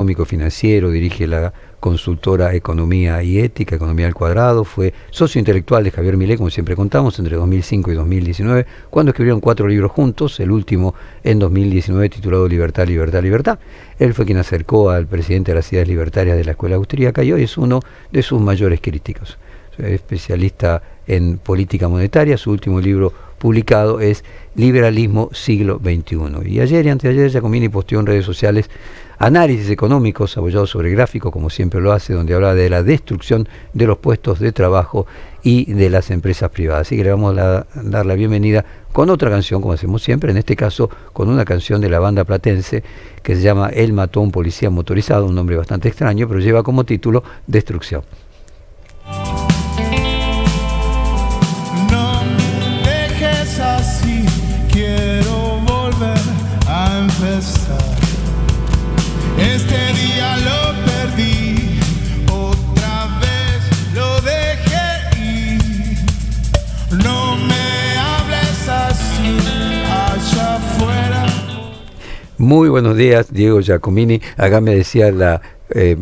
económico financiero, dirige la consultora Economía y Ética, Economía al Cuadrado, fue socio intelectual de Javier Milei, como siempre contamos, entre 2005 y 2019, cuando escribieron 4 libros juntos, el último en 2019 titulado Libertad, Libertad, Libertad. Él fue quien acercó al presidente a las ideas libertarias de la escuela austríaca y hoy es uno de sus mayores críticos. Es especialista en política monetaria, su último libro publicado es Liberalismo siglo XXI. Y ayer y anteayer Giacomini posteó en redes sociales análisis económicos apoyados sobre gráficos, como siempre lo hace, donde habla de la destrucción de los puestos de trabajo y de las empresas privadas. Así que le vamos a dar la bienvenida con otra canción, como hacemos siempre, en este caso con una canción de la banda platense que se llama Él mató a un policía motorizado, un nombre bastante extraño, pero lleva como título Destrucción. No me dejes así, quiero volver a empezar. Este día lo perdí, otra vez lo dejé ir. No me hables así, allá afuera. Muy buenos días, Diego Giacomini. Acá me decía la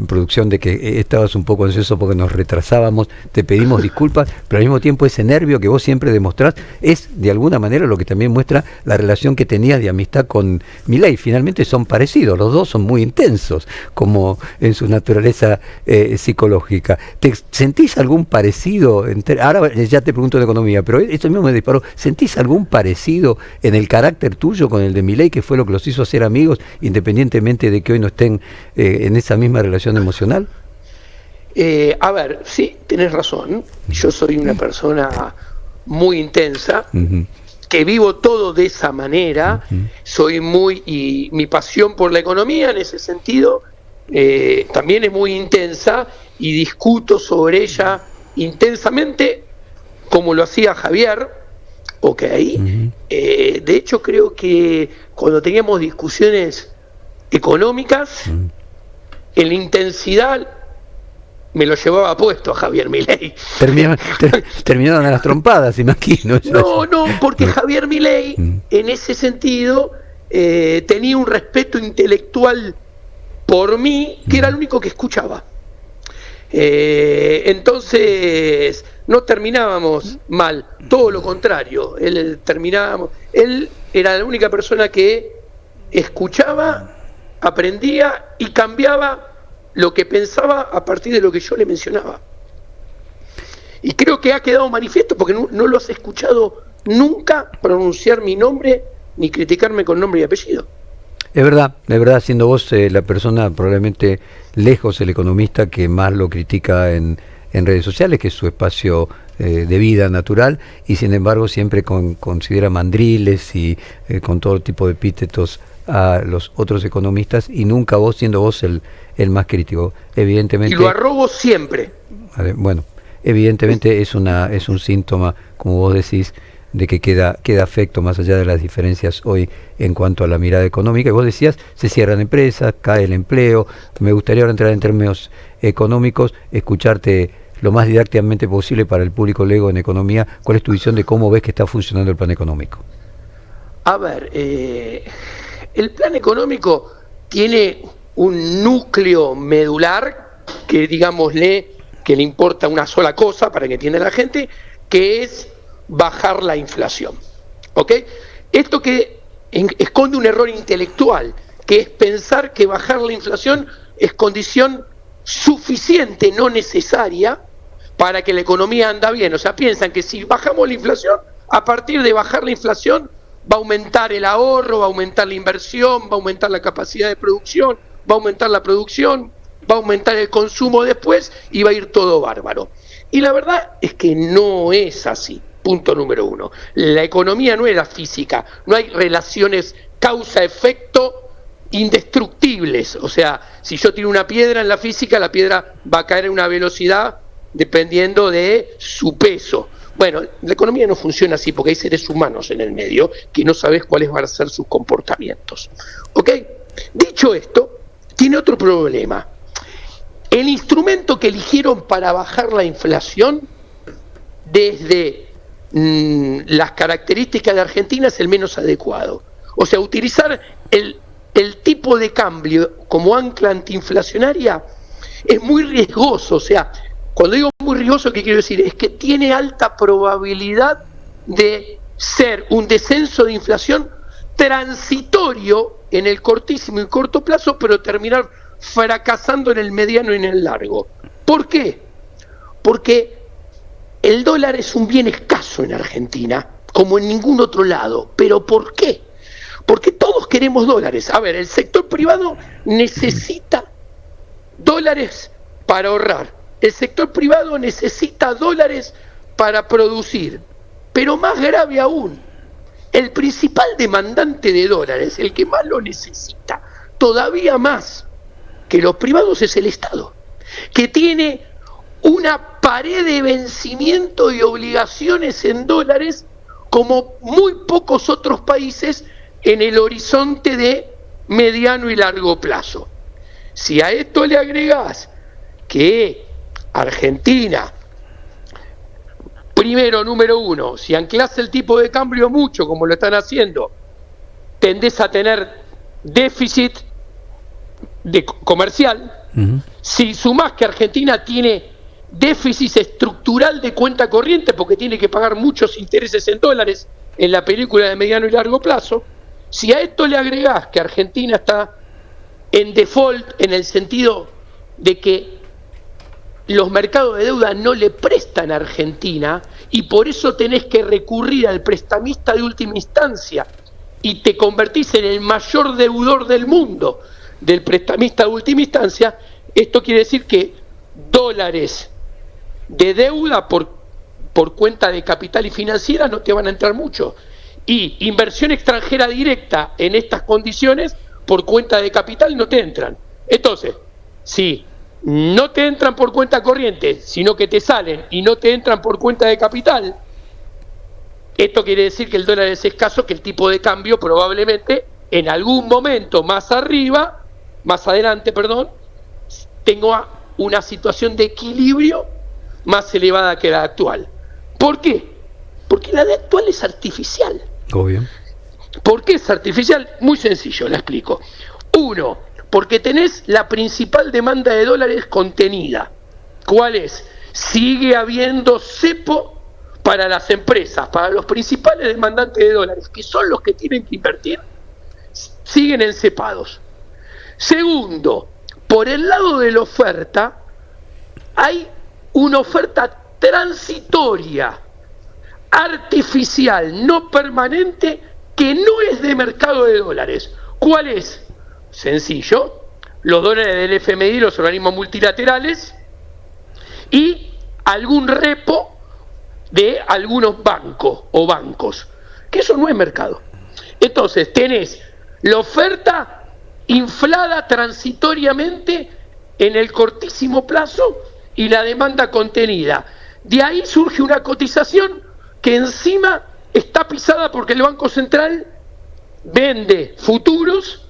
producción de que estabas un poco ansioso porque nos retrasábamos, te pedimos disculpas, pero al mismo tiempo ese nervio que vos siempre demostrás es de alguna manera lo que también muestra la relación que tenías de amistad con Milei. Finalmente son parecidos, los dos son muy intensos, como en su naturaleza psicológica. ¿Te sentís algún parecido? Ahora ya te pregunto de economía, pero esto mismo me disparó. ¿Sentís algún parecido en el carácter tuyo con el de Milei, que fue lo que los hizo ser amigos, independientemente de que hoy no estén en esa misma relación emocional? A ver, sí, tenés razón. Yo soy una persona muy intensa, que vivo todo de esa manera. Y mi pasión por la economía en ese sentido también es muy intensa y discuto sobre ella intensamente como lo hacía Javier. Ok. De hecho creo que cuando teníamos discusiones económicas, en la intensidad me lo llevaba puesto a Javier Milei. Terminaron a las trompadas, imagino. No, porque Javier Milei, en ese sentido, tenía un respeto intelectual por mí, que era el único que escuchaba. Entonces, no terminábamos mal, todo lo contrario. Él era la única persona que escuchaba, aprendía y cambiaba lo que pensaba a partir de lo que yo le mencionaba. Y creo que ha quedado manifiesto porque no lo has escuchado nunca pronunciar mi nombre ni criticarme con nombre y apellido. Es verdad, siendo vos la persona probablemente lejos, el economista que más lo critica en redes sociales, que es su espacio de vida natural, y sin embargo siempre considera mandriles y con todo tipo de epítetos a los otros economistas, y nunca vos, siendo vos el más crítico, evidentemente. Y lo arrobo siempre. Bueno, evidentemente es un síntoma, como vos decís, de que queda afecto más allá de las diferencias hoy en cuanto a la mirada económica. Y vos decías, se cierran empresas, cae el empleo. Me gustaría ahora entrar en términos económicos, escucharte lo más didácticamente posible para el público lego en economía. ¿Cuál es tu visión de cómo ves que está funcionando el plan económico? A ver, el plan económico tiene un núcleo medular que, digámosle, que le importa una sola cosa para que entienda la gente, que es bajar la inflación. ¿Ok? Esto que esconde un error intelectual, que es pensar que bajar la inflación es condición suficiente, no necesaria, para que la economía anda bien. O sea, piensan que si bajamos la inflación, a partir de bajar la inflación va a aumentar el ahorro, va a aumentar la inversión, va a aumentar la capacidad de producción, va a aumentar la producción, va a aumentar el consumo después y va a ir todo bárbaro. Y la verdad es que no es así. Punto número 1. La economía no es la física, no hay relaciones causa-efecto indestructibles. O sea, si yo tiro una piedra en la física, la piedra va a caer a una velocidad dependiendo de su peso. Bueno, la economía no funciona así porque hay seres humanos en el medio que no sabes cuáles van a ser sus comportamientos. ¿Ok? Dicho esto, tiene otro problema. El instrumento que eligieron para bajar la inflación, desde las características de Argentina, es el menos adecuado. O sea, utilizar el el tipo de cambio como ancla antiinflacionaria es muy riesgoso. O sea, cuando digo muy riesgoso, ¿qué quiero decir? Es que tiene alta probabilidad de ser un descenso de inflación transitorio en el cortísimo y corto plazo, pero terminar fracasando en el mediano y en el largo. ¿Por qué? Porque el dólar es un bien escaso en Argentina, como en ningún otro lado. ¿Pero por qué? Porque todos queremos dólares. A ver, el sector privado necesita dólares para ahorrar. El sector privado necesita dólares para producir. Pero más grave aún, el principal demandante de dólares, el que más lo necesita, todavía más que los privados, es el Estado, que tiene una pared de vencimiento y obligaciones en dólares como muy pocos otros países en el horizonte de mediano y largo plazo. Si a esto le agregás que Argentina, primero, número uno, si anclás el tipo de cambio mucho, como lo están haciendo, tendés a tener déficit comercial. Si sumás que Argentina tiene déficit estructural de cuenta corriente porque tiene que pagar muchos intereses en dólares en la película de mediano y largo plazo, si a esto le agregás que Argentina está en default en el sentido de que los mercados de deuda no le prestan a Argentina y por eso tenés que recurrir al prestamista de última instancia y te convertís en el mayor deudor del mundo del prestamista de última instancia, esto quiere decir que dólares de deuda por cuenta de capital y financiera no te van a entrar mucho, y inversión extranjera directa en estas condiciones por cuenta de capital no te entran. Entonces, si no te entran por cuenta corriente, sino que te salen y no te entran por cuenta de capital, esto quiere decir que el dólar es escaso, que el tipo de cambio probablemente en algún momento más adelante, tenga una situación de equilibrio más elevada que la actual. ¿Por qué? Porque la de actual es artificial. Obvio. ¿Por qué es artificial? Muy sencillo, la explico. Uno, porque tenés la principal demanda de dólares contenida. ¿Cuál es? Sigue habiendo cepo para las empresas, para los principales demandantes de dólares, que son los que tienen que invertir, siguen encepados. Segundo, por el lado de la oferta, hay una oferta transitoria, artificial, no permanente, que no es de mercado de dólares. ¿Cuál es? Sencillo, los dólares del FMI, los organismos multilaterales, y algún repo de algunos bancos, que eso no es mercado. Entonces tenés la oferta inflada transitoriamente en el cortísimo plazo y la demanda contenida. De ahí surge una cotización que encima está pisada porque el Banco Central vende futuros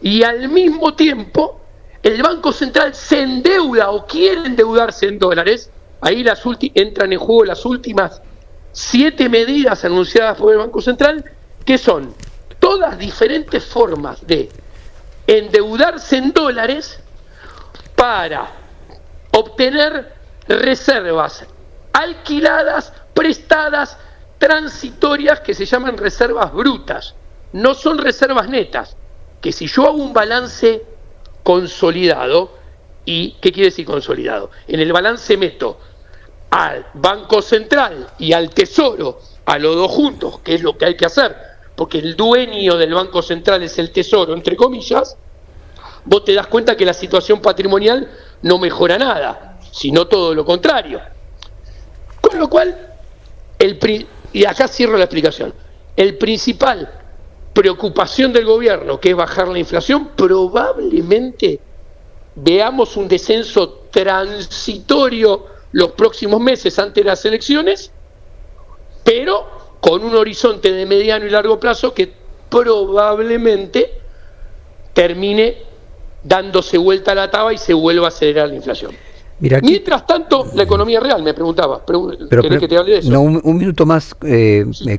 y al mismo tiempo el Banco Central se endeuda o quiere endeudarse en dólares. Ahí entran en juego las últimas 7 medidas anunciadas por el Banco Central, que son todas diferentes formas de endeudarse en dólares para obtener reservas alquiladas, prestadas, transitorias, que se llaman reservas brutas. No son reservas netas, que si yo hago un balance consolidado, ¿y qué quiere decir consolidado? En el balance meto al Banco Central y al Tesoro, a los dos juntos, que es lo que hay que hacer, porque el dueño del Banco Central es el Tesoro, entre comillas, vos te das cuenta que la situación patrimonial no mejora nada, sino todo lo contrario. Con lo cual, y acá cierro la explicación, el principal preocupación del gobierno, que es bajar la inflación, probablemente veamos un descenso transitorio los próximos meses antes de las elecciones, pero con un horizonte de mediano y largo plazo que probablemente termine dándose vuelta a la taba y se vuelva a acelerar la inflación. Mira, aquí, mientras tanto, la economía real, me preguntaba. ¿Querés que te hable de eso? No, un minuto más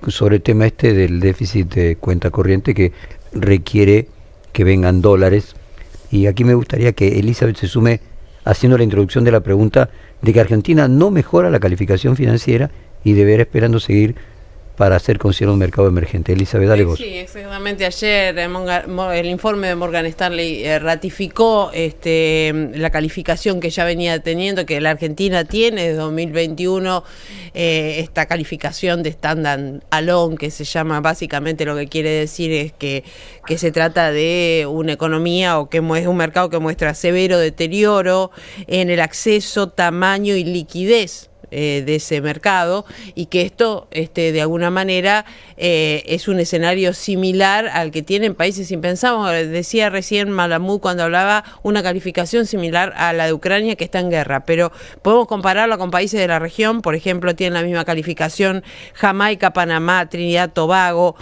sobre el tema este del déficit de cuenta corriente, que requiere que vengan dólares. Y aquí me gustaría que Elizabeth se sume haciendo la introducción de la pregunta de que Argentina no mejora la calificación financiera y deberá esperando seguir para ser considerado un mercado emergente. Elizabeth, dale vos. Sí, exactamente. Ayer el informe de Morgan Stanley ratificó la calificación que ya venía teniendo, que la Argentina tiene desde 2021, esta calificación de Standard Alone, que se llama, básicamente lo que quiere decir es que se trata de una economía o que es un mercado que muestra severo deterioro en el acceso, tamaño y liquidez de ese mercado, y que esto de alguna manera es un escenario similar al que tienen países impensados. Decía recién Malamud cuando hablaba una calificación similar a la de Ucrania, que está en guerra, pero podemos compararla con países de la región. Por ejemplo, tienen la misma calificación Jamaica, Panamá, Trinidad, Tobago,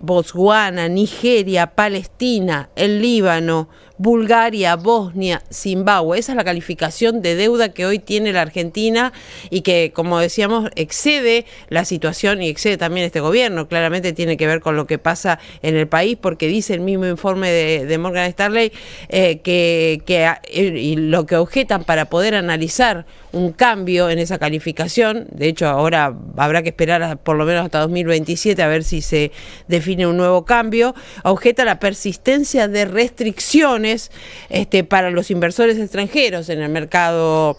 Botswana, Nigeria, Palestina, el Líbano, Bulgaria, Bosnia, Zimbabue. Esa es la calificación de deuda que hoy tiene la Argentina y que, como decíamos, excede la situación y excede también este gobierno. Claramente tiene que ver con lo que pasa en el país, porque dice el mismo informe de Morgan Stanley y lo que objetan para poder analizar un cambio en esa calificación. De hecho, ahora habrá que esperar por lo menos hasta 2027 a ver si se define un nuevo cambio. Objeta la persistencia de restricciones para los inversores extranjeros en el mercado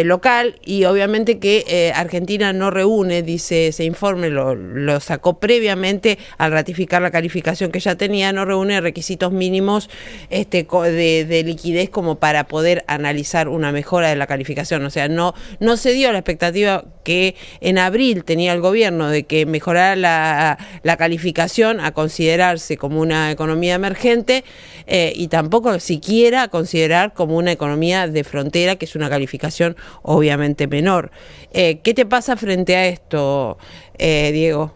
local, y obviamente que Argentina no reúne, dice ese informe, lo sacó previamente al ratificar la calificación que ya tenía, no reúne requisitos mínimos de liquidez como para poder analizar una mejora de la calificación. O sea, no se dio la expectativa que en abril tenía el gobierno de que mejorara la calificación a considerarse como una economía emergente, y tampoco siquiera considerar como una economía de frontera, que es una calificación obviamente menor. ¿Qué te pasa frente a esto, Diego?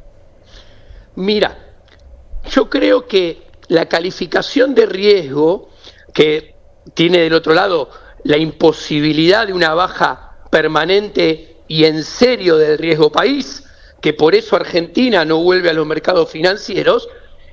Mira, yo creo que la calificación de riesgo, que tiene del otro lado la imposibilidad de una baja permanente y en serio del riesgo país, que por eso Argentina no vuelve a los mercados financieros,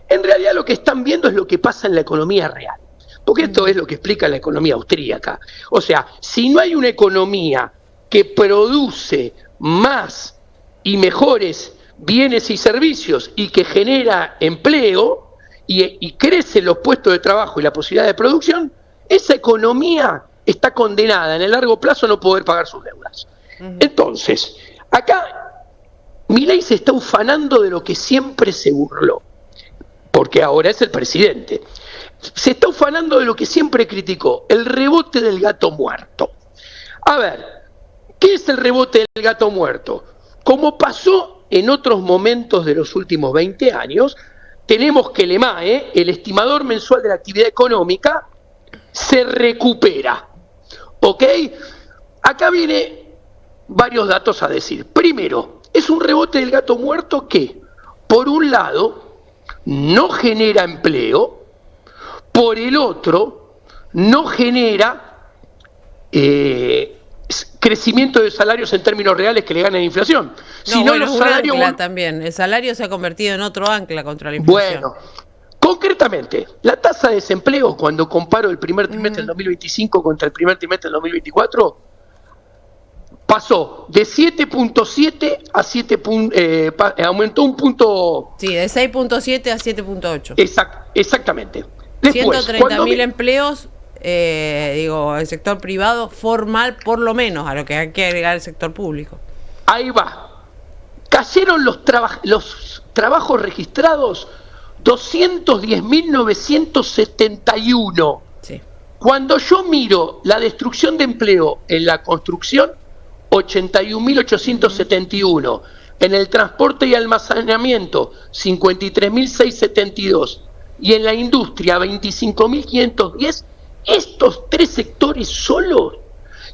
en realidad lo que están viendo es lo que pasa en la economía real. Porque esto es lo que explica la economía austríaca. O sea, si no hay una economía que produce más y mejores bienes y servicios y que genera empleo y crecen los puestos de trabajo y la posibilidad de producción, esa economía está condenada en el largo plazo a no poder pagar sus deudas. Entonces, acá Milei se está ufanando de lo que siempre se burló, porque ahora es el presidente. Se está ufanando de lo que siempre criticó, el rebote del gato muerto. A ver, ¿qué es el rebote del gato muerto? Como pasó en otros momentos de los últimos 20 años, tenemos que el EMAE, el estimador mensual de la actividad económica, se recupera. ¿Ok? Acá viene varios datos a decir. Primero, es un rebote del gato muerto que, por un lado, no genera empleo, por el otro, no genera crecimiento de salarios en términos reales que le ganen inflación. Los salarios también. El salario se ha convertido en otro ancla contra la inflación. Bueno, concretamente, la tasa de desempleo, cuando comparo el primer trimestre del 2025 contra el primer trimestre del 2024, pasó de 7.7 a 7 aumentó un punto. Sí, de 6.7 a 7.8. Exactamente. Después, 130.000 empleos, el sector privado formal, por lo menos, a lo que hay que agregar el sector público. Ahí va. Cayeron los trabajos registrados 210.971. Sí. Cuando yo miro la destrucción de empleo en la construcción, 81.871. En el transporte y almacenamiento, 53.672. Y en la industria, 25.510. Estos tres sectores solos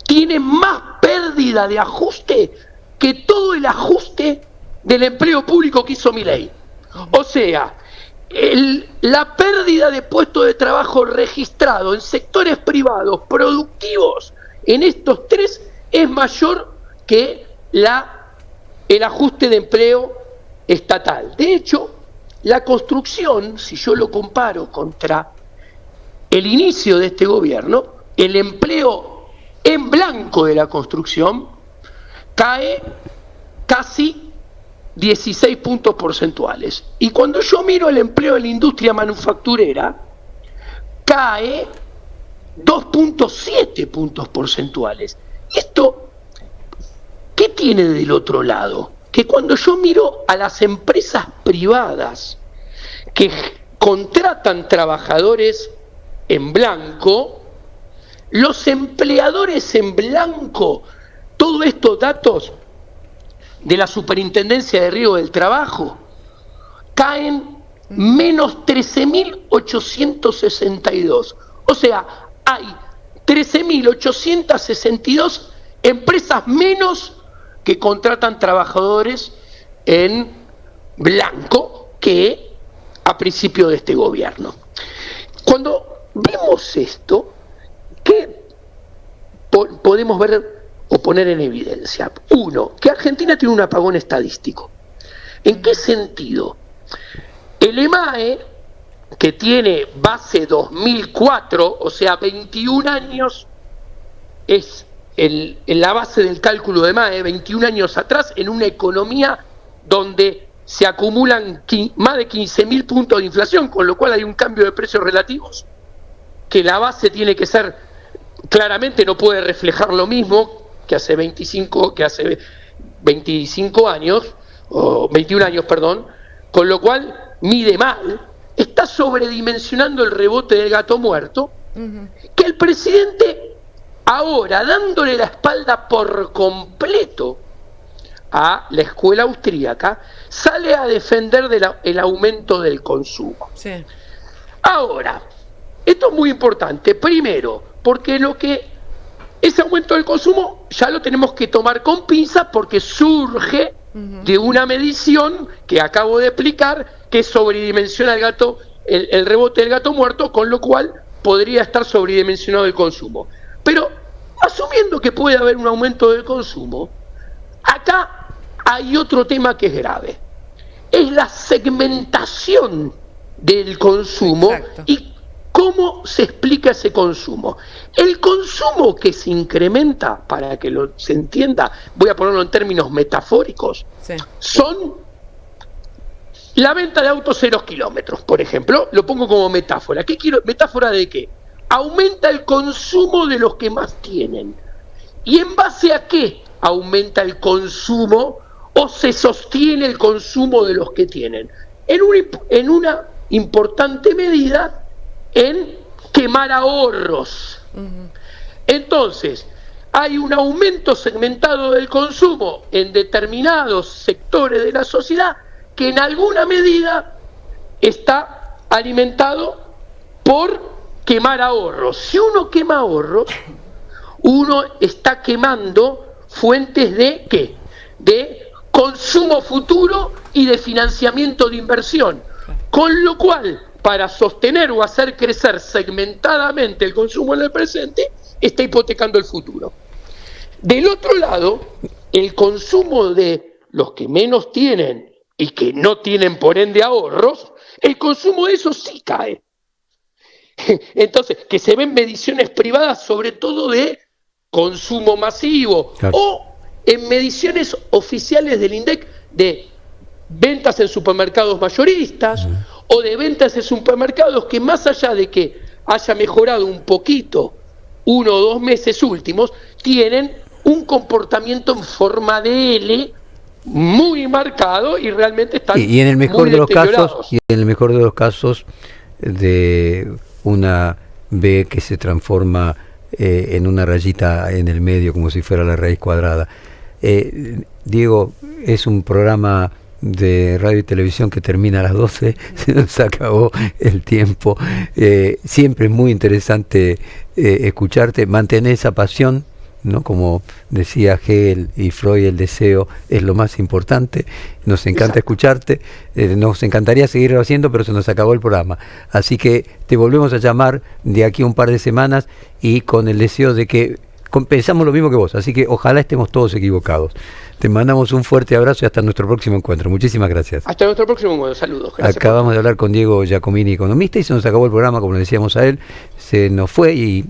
tienen más pérdida de ajuste que todo el ajuste del empleo público que hizo Milei. O sea, la pérdida de puestos de trabajo registrado en sectores privados productivos en estos tres es mayor que el ajuste de empleo estatal. De hecho, la construcción, si yo lo comparo contra el inicio de este gobierno, el empleo en blanco de la construcción cae casi 16 puntos porcentuales. Y cuando yo miro el empleo en la industria manufacturera, cae 2.7 puntos porcentuales. ¿Esto qué tiene del otro lado? Que cuando yo miro a las empresas privadas que contratan trabajadores en blanco, los empleadores en blanco, todos estos datos de la Superintendencia de Riesgo del Trabajo, caen menos 13.862. O sea, hay 13.862 empresas menos que contratan trabajadores en blanco que a principio de este gobierno. Cuando vemos esto, ¿qué podemos ver o poner en evidencia? Uno, que Argentina tiene un apagón estadístico. ¿En qué sentido? El EMAE, que tiene base 2004, o sea, 21 años, es en la base del cálculo de EMAE, 21 años atrás, en una economía donde se acumulan más de 15.000 puntos de inflación, con lo cual hay un cambio de precios relativos, que la base tiene que ser, claramente no puede reflejar lo mismo que hace 25 años, o 21 años, perdón, con lo cual mide mal, está sobredimensionando el rebote del gato muerto, que el presidente ahora, dándole la espalda por completo a la escuela austríaca, sale a defender el aumento del consumo. Sí. Ahora, esto es muy importante, primero, porque ese aumento del consumo ya lo tenemos que tomar con pinzas porque surge de una medición que acabo de explicar que sobredimensiona el rebote del gato muerto, con lo cual podría estar sobredimensionado el consumo. Pero asumiendo que puede haber un aumento del consumo, acá hay otro tema que es grave. Es la segmentación del consumo. Exacto. Y cómo se explica ese consumo. El consumo que se incrementa, para que se entienda, voy a ponerlo en términos metafóricos, sí, son la venta de autos 0 kilómetros, por ejemplo, lo pongo como metáfora. ¿Metáfora de qué? Aumenta el consumo de los que más tienen. ¿Y en base a qué aumenta el consumo o se sostiene el consumo de los que tienen? En una importante medida, en quemar ahorros. Entonces, hay un aumento segmentado del consumo en determinados sectores de la sociedad que en alguna medida está alimentado por quemar ahorros. Si uno quema ahorros, uno está quemando fuentes de ¿qué? De consumo futuro y de financiamiento de inversión. Con lo cual, para sostener o hacer crecer segmentadamente el consumo en el presente, está hipotecando el futuro. Del otro lado, el consumo de los que menos tienen y que no tienen por ende ahorros, el consumo de esos sí cae. Entonces, que se ven mediciones privadas sobre todo de consumo masivo, claro, o en mediciones oficiales del INDEC de ventas en supermercados mayoristas, o de ventas en supermercados que más allá de que haya mejorado un poquito 1 o 2 meses últimos, tienen un comportamiento en forma de L muy marcado y realmente están y en el mejor de los casos de una B que se transforma en una rayita en el medio como si fuera la raíz cuadrada. Diego, es un programa de radio y televisión que termina a las 12, se nos acabó el tiempo. Siempre es muy interesante escucharte, mantener esa pasión, ¿no? Como decía Hegel y Freud, el deseo es lo más importante. Nos encanta escucharte, nos encantaría seguirlo haciendo, pero se nos acabó el programa. Así que te volvemos a llamar de aquí a un par de semanas y con el deseo de que pensamos lo mismo que vos, así que ojalá estemos todos equivocados. Te mandamos un fuerte abrazo y hasta nuestro próximo encuentro. Muchísimas gracias. Hasta nuestro próximo encuentro. Saludos. Gracias. Acabamos de hablar con Diego Giacomini, economista, y se nos acabó el programa, como le decíamos a él. Se nos fue y